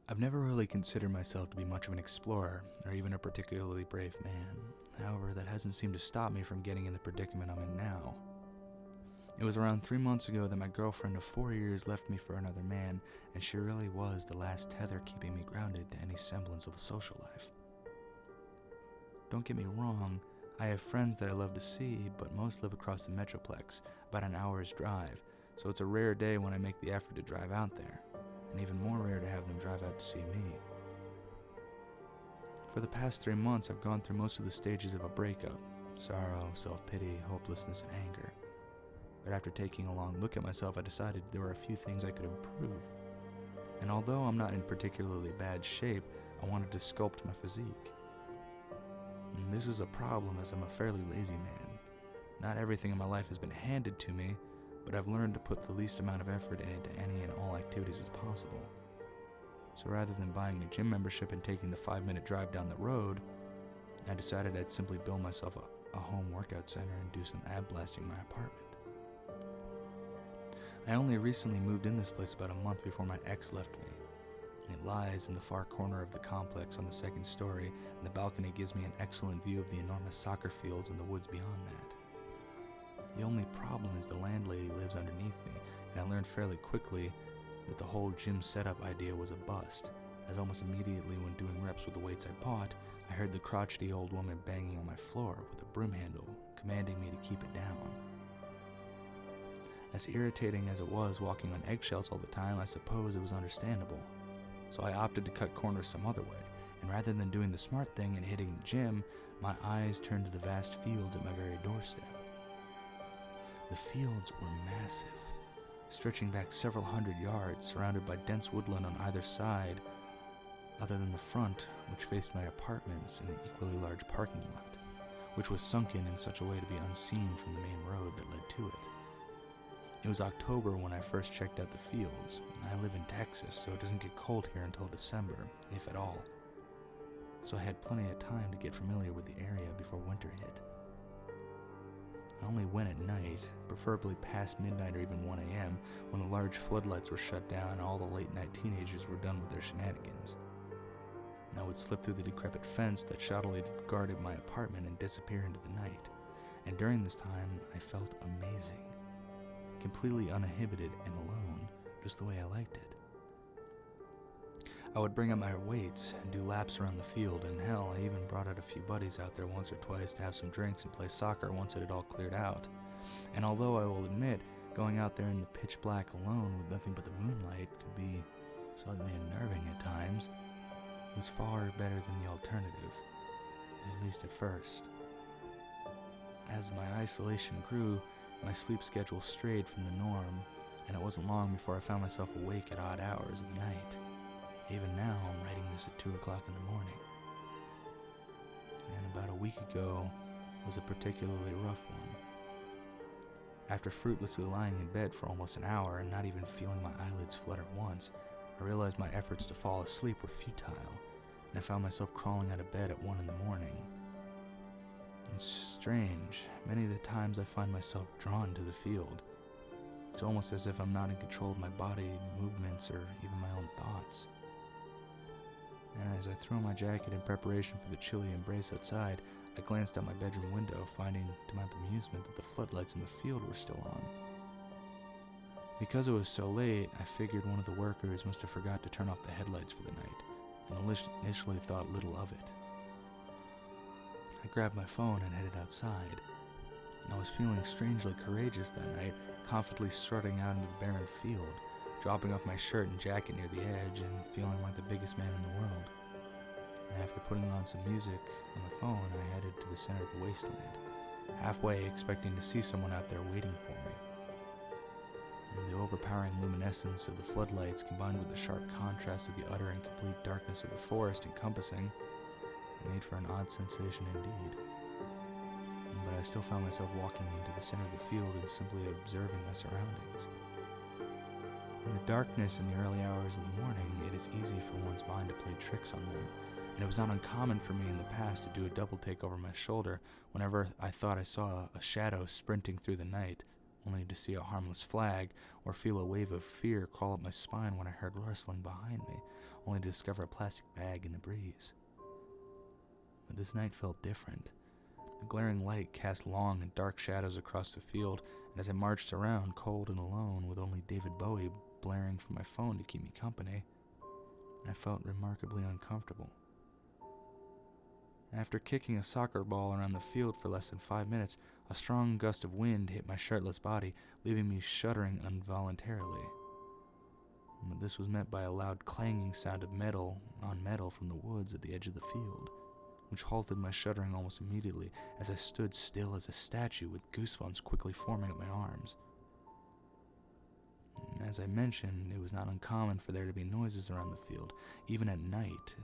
I've never really considered myself to be much of an explorer, or even a particularly brave man. However, that hasn't seemed to stop me from getting in the predicament I'm in now. It was around 3 months ago that my girlfriend of 4 years left me for another man, and she really was the last tether keeping me grounded to any semblance of a social life. Don't get me wrong, I have friends that I love to see, but most live across the Metroplex, about an hour's drive, so it's a rare day when I make the effort to drive out there, and even more rare to have them drive out to see me. For the past 3 months, I've gone through most of the stages of a breakup: sorrow, self-pity, hopelessness, and anger. But after taking a long look at myself, I decided there were a few things I could improve. And although I'm not in particularly bad shape, I wanted to sculpt my physique. And this is a problem, as I'm a fairly lazy man. Not everything in my life has been handed to me, but I've learned to put the least amount of effort into any and all activities as possible. So rather than buying a gym membership and taking the 5-minute drive down the road, I decided I'd simply build myself a home workout center and do some ab blasting in my apartment. I only recently moved in this place about a month before my ex left me. It lies in the far corner of the complex on the 2nd story, and the balcony gives me an excellent view of the enormous soccer fields and the woods beyond that. The only problem is the landlady lives underneath me, and I learned fairly quickly that the whole gym setup idea was a bust, as almost immediately when doing reps with the weights I bought, I heard the crotchety old woman banging on my floor with a broom handle, commanding me to keep it down. As irritating as it was walking on eggshells all the time, I suppose it was understandable. So I opted to cut corners some other way, and rather than doing the smart thing and hitting the gym, my eyes turned to the vast fields at my very doorstep. The fields were massive, stretching back several hundred yards, surrounded by dense woodland on either side, other than the front, which faced my apartments, and the equally large parking lot, which was sunken in such a way to be unseen from the main road that led to it. It was October when I first checked out the fields. I live in Texas, so it doesn't get cold here until December, if at all. So I had plenty of time to get familiar with the area before winter hit. I only went at night, preferably past midnight or even 1 a.m., when the large floodlights were shut down and all the late-night teenagers were done with their shenanigans. I would slip through the decrepit fence that shoddily guarded my apartment and disappear into the night. And during this time, I felt amazing. Completely uninhibited and alone, just the way I liked it. I would bring up my weights and do laps around the field, and hell, I even brought out a few buddies out there once or twice to have some drinks and play soccer once it had all cleared out. And although I will admit, going out there in the pitch black alone with nothing but the moonlight could be slightly unnerving at times, it was far better than the alternative, at least at first. As my isolation grew, my sleep schedule strayed from the norm, and it wasn't long before I found myself awake at odd hours of the night. Even now, I'm writing this at 2 o'clock in the morning. And about a week ago was a particularly rough one. After fruitlessly lying in bed for almost an hour and not even feeling my eyelids flutter once, I realized my efforts to fall asleep were futile, and I found myself crawling out of bed at 1 in the morning. It's strange. Many of the times I find myself drawn to the field. It's almost as if I'm not in control of my body, movements, or even my own thoughts. And as I throw my jacket in preparation for the chilly embrace outside, I glanced out my bedroom window, finding to my bemusement that the floodlights in the field were still on. Because it was so late, I figured one of the workers must have forgot to turn off the headlights for the night, and initially thought little of it. I grabbed my phone and headed outside. I was feeling strangely courageous that night, confidently strutting out into the barren field, dropping off my shirt and jacket near the edge and feeling like the biggest man in the world. And after putting on some music on my phone, I headed to the center of the wasteland, halfway expecting to see someone out there waiting for me. And the overpowering luminescence of the floodlights combined with the sharp contrast of the utter and complete darkness of the forest encompassing made for an odd sensation indeed. But I still found myself walking into the center of the field and simply observing my surroundings. In the darkness in the early hours of the morning, it is easy for one's mind to play tricks on them, and it was not uncommon for me in the past to do a double take over my shoulder whenever I thought I saw a shadow sprinting through the night, only to see a harmless flag or feel a wave of fear crawl up my spine when I heard rustling behind me, only to discover a plastic bag in the breeze. But this night felt different. The glaring light cast long and dark shadows across the field, and as I marched around, cold and alone, with only David Bowie blaring from my phone to keep me company, I felt remarkably uncomfortable. After kicking a soccer ball around the field for less than 5 minutes, a strong gust of wind hit my shirtless body, leaving me shuddering involuntarily. But this was met by a loud clanging sound of metal on metal from the woods at the edge of the field, which halted my shuddering almost immediately as I stood still as a statue with goosebumps quickly forming up my arms. As I mentioned, it was not uncommon for there to be noises around the field, even at night,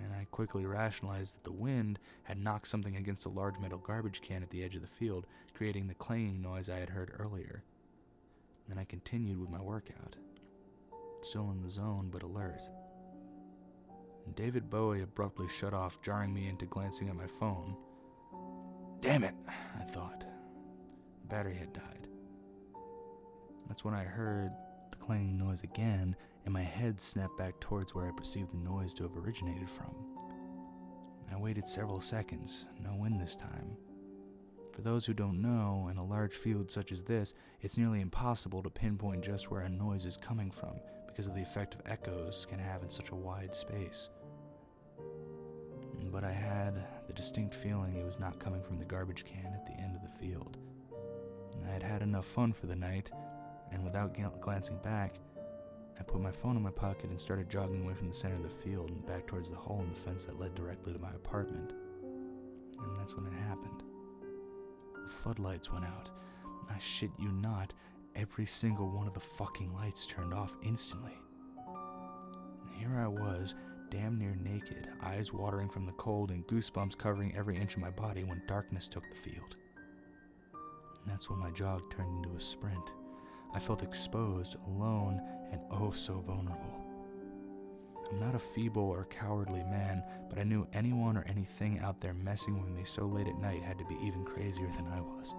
and I quickly rationalized that the wind had knocked something against a large metal garbage can at the edge of the field, creating the clanging noise I had heard earlier. Then I continued with my workout, still in the zone but alert. David Bowie abruptly shut off, jarring me into glancing at my phone. Damn it, I thought. The battery had died. That's when I heard the clanging noise again, and my head snapped back towards where I perceived the noise to have originated from. I waited several seconds, no wind this time. For those who don't know, in a large field such as this, it's nearly impossible to pinpoint just where a noise is coming from because of the effect of echoes can have in such a wide space. But I had the distinct feeling it was not coming from the garbage can at the end of the field. I had had enough fun for the night, and without glancing back, I put my phone in my pocket and started jogging away from the center of the field and back towards the hole in the fence that led directly to my apartment. And that's when it happened. The floodlights went out. I shit you not, every single one of the fucking lights turned off instantly. Here I was, damn near naked, eyes watering from the cold and goosebumps covering every inch of my body when darkness took the field. And that's when my jog turned into a sprint. I felt exposed, alone, and oh so vulnerable. I'm not a feeble or cowardly man, but I knew anyone or anything out there messing with me so late at night had to be even crazier than I was.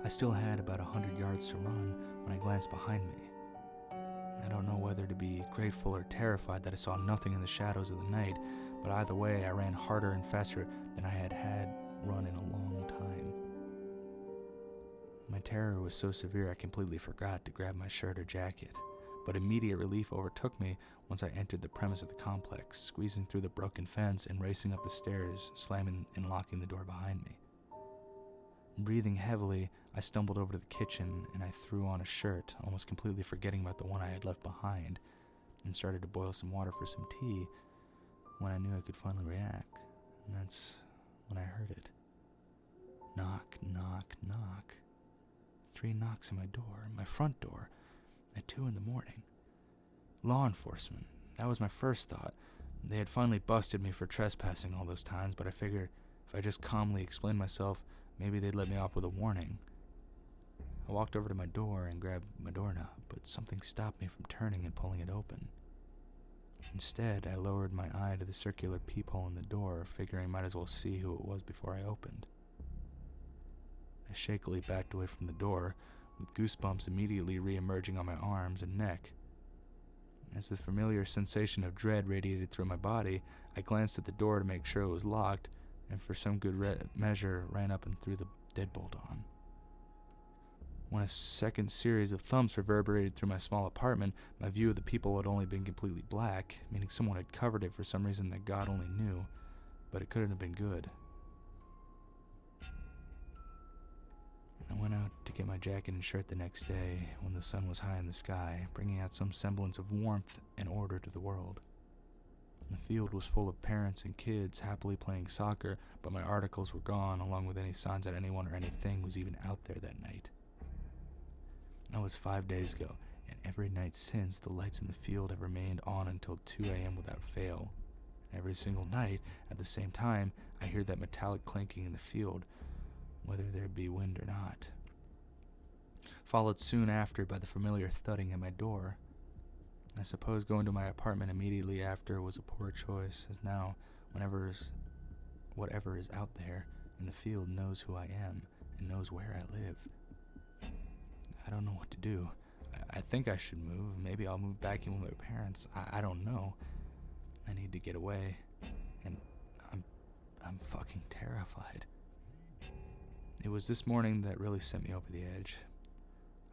I still had about 100 yards to run when I glanced behind me. I don't know whether to be grateful or terrified that I saw nothing in the shadows of the night, but either way I ran harder and faster than I had run in a long time. My terror was so severe I completely forgot to grab my shirt or jacket, but immediate relief overtook me once I entered the premise of the complex, squeezing through the broken fence and racing up the stairs, slamming and locking the door behind me. Breathing heavily, I stumbled over to the kitchen and I threw on a shirt, almost completely forgetting about the one I had left behind, and started to boil some water for some tea when I knew I could finally react, and that's when I heard it. Knock, knock, knock. 3 knocks on my door, my front door, at 2 a.m. Law enforcement. That was my first thought. They had finally busted me for trespassing all those times, but I figured if I just calmly explained myself, maybe they'd let me off with a warning. I walked over to my door and grabbed my doorknob, but something stopped me from turning and pulling it open. Instead, I lowered my eye to the circular peephole in the door, figuring I might as well see who it was before I opened. I shakily backed away from the door, with goosebumps immediately re-emerging on my arms and neck. As the familiar sensation of dread radiated through my body, I glanced at the door to make sure it was locked, and for some good measure ran up and threw the deadbolt on. When a second series of thumps reverberated through my small apartment, my view of the people had only been completely black, meaning someone had covered it for some reason that God only knew, but it couldn't have been good. I went out to get my jacket and shirt the next day when the sun was high in the sky, bringing out some semblance of warmth and order to the world. The field was full of parents and kids happily playing soccer, but my articles were gone, along with any signs that anyone or anything was even out there that night. That was 5 days ago, and every night since, the lights in the field have remained on until 2 a.m. without fail. Every single night, at the same time, I hear that metallic clanking in the field, whether there be wind or not. Followed soon after by the familiar thudding at my door. I suppose going to my apartment immediately after was a poor choice, as now, whatever is out there in the field knows who I am and knows where I live. I don't know what to do. I think I should move. Maybe I'll move back in with my parents. I don't know. I need to get away. And I'm fucking terrified. It was this morning that really sent me over the edge.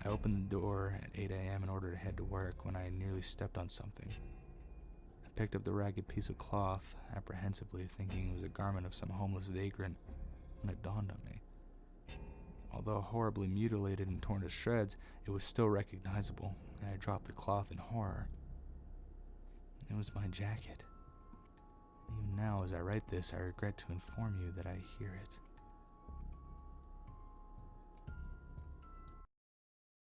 I opened the door at 8 a.m. in order to head to work when I nearly stepped on something. I picked up the ragged piece of cloth, apprehensively thinking it was a garment of some homeless vagrant, when it dawned on me. Although horribly mutilated and torn to shreds, it was still recognizable, and I dropped the cloth in horror. It was my jacket. Even now, as I write this, I regret to inform you that I hear it.